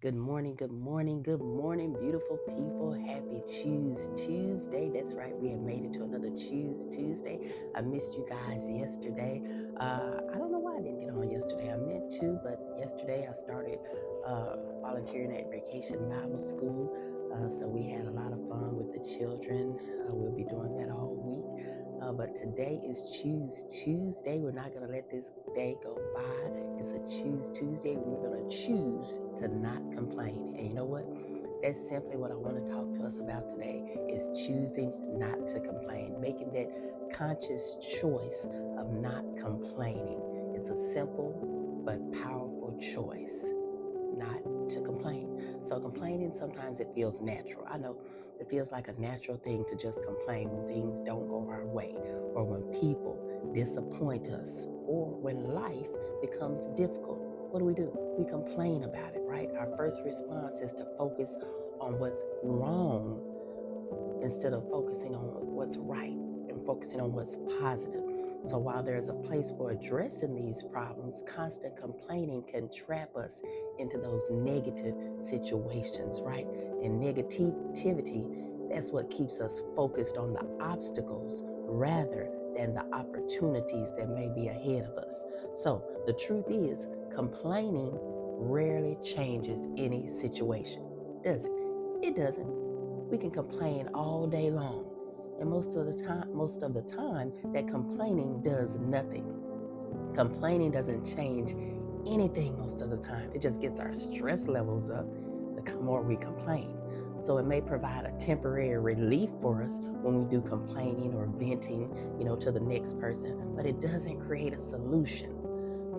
Good morning, good morning, good morning, beautiful people. Happy Choose Tuesday. That's right, we have made it to another Choose Tuesday. I missed you guys yesterday. I don't know why I didn't get on yesterday. I meant to, but yesterday I started volunteering at Vacation Bible School. So we had a lot of fun with the children. We'll be doing that all week. But today is Choose Tuesday. We're not going to let this day go by. It's a Choose Tuesday. We're going to choose to not complain. And you know what? That's simply what I want to talk to us about today is choosing not to complain, making that conscious choice of not complaining. It's a simple but powerful choice not to complain. So complaining, sometimes it feels natural. I know it feels like a natural thing to just complain when things don't go our way, or when people disappoint us, or when life becomes difficult. What do? We complain about it, right? Our first response is to focus on what's wrong instead of focusing on what's right and focusing on what's positive. So while there's a place for addressing these problems, constant complaining can trap us into those negative situations, right? And negativity, that's what keeps us focused on the obstacles rather than the opportunities that may be ahead of us. So the truth is, complaining rarely changes any situation, does it? It doesn't. We can complain all day long. And most of the time, that complaining does nothing. Complaining doesn't change anything most of the time. It just gets our stress levels up the more we complain. So it may provide a temporary relief for us when we do complaining or venting, to the next person, but it doesn't create a solution.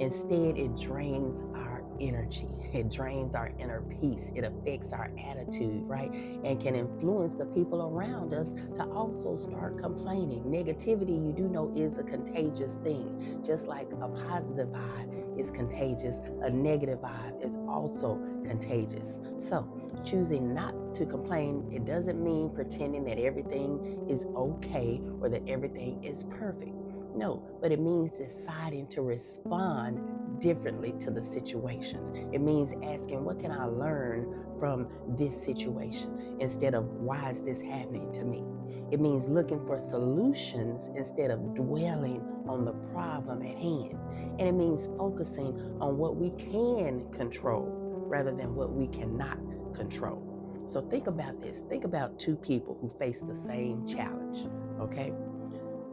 Instead, it drains our energy, it drains our inner peace, it affects our attitude, right? And can influence the people around us to also start complaining. Negativity, you do know, is a contagious thing. Just like a positive vibe is contagious, a negative vibe is also contagious. So, choosing not to complain, it doesn't mean pretending that everything is okay or that everything is perfect. No, but it means deciding to respond differently to the situations. It means asking, what can I learn from this situation instead of why is this happening to me? It means looking for solutions instead of dwelling on the problem at hand. And it means focusing on what we can control rather than what we cannot control. So think about this. Think about two people who face the same challenge, okay?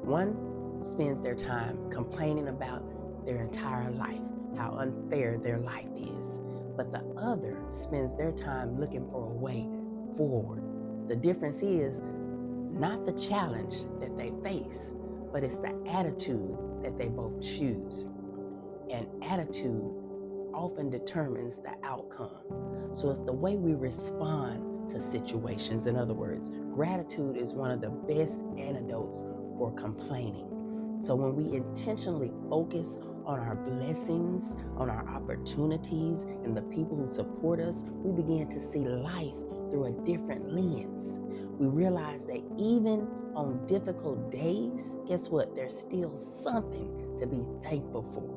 One spends their time complaining about their entire life, how unfair their life is, but the other spends their time looking for a way forward. The difference is not the challenge that they face, but it's the attitude that they both choose. And attitude often determines the outcome. So it's the way we respond to situations. In other words, gratitude is one of the best antidotes for complaining. So when we intentionally focus on our blessings, on our opportunities, and the people who support us, we begin to see life through a different lens. We realize that even on difficult days, guess what? There's still something to be thankful for.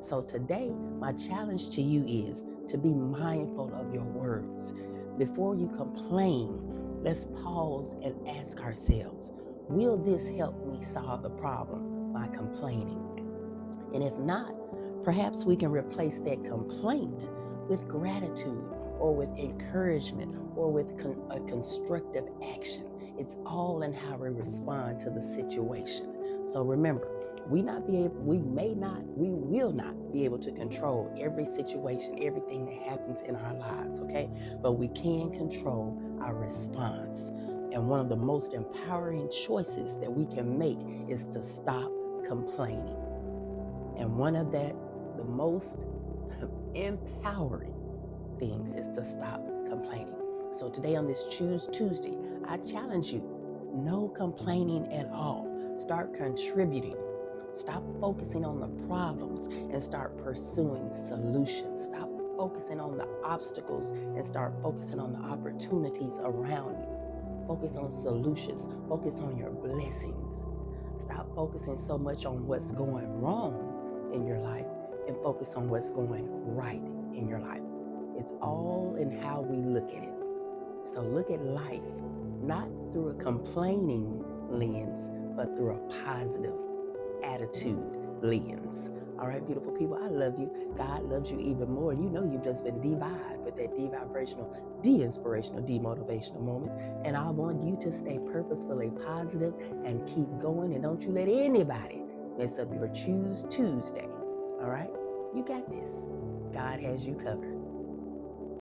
So today, my challenge to you is to be mindful of your words. Before you complain, let's pause and ask ourselves, will this help me solve the problem by complaining? And if not, perhaps we can replace that complaint with gratitude or with encouragement or with a constructive action. It's all in how we respond to the situation. So remember, we will not be able to control every situation, everything that happens in our lives, okay? But we can control our response. And one of the most empowering choices that we can make is to stop complaining. And one of the most empowering things is to stop complaining. So today on this Choose Tuesday, I challenge you, no complaining at all. Start contributing. Stop focusing on the problems and start pursuing solutions. Stop focusing on the obstacles and start focusing on the opportunities around you. Focus on solutions. Focus on your blessings. Stop focusing so much on what's going wrong in your life and focus on what's going right in your life. It's all in how we look at it. So look at life not through a complaining lens, but through a positive attitude lens. All right, beautiful people, I love you. God loves you even more. You know you've just been de-vibed with that de-vibrational, de-inspirational, de-motivational moment. And I want you to stay purposefully positive and keep going. And don't you let anybody mess up your Choose Tuesday. All right? You got this. God has you covered.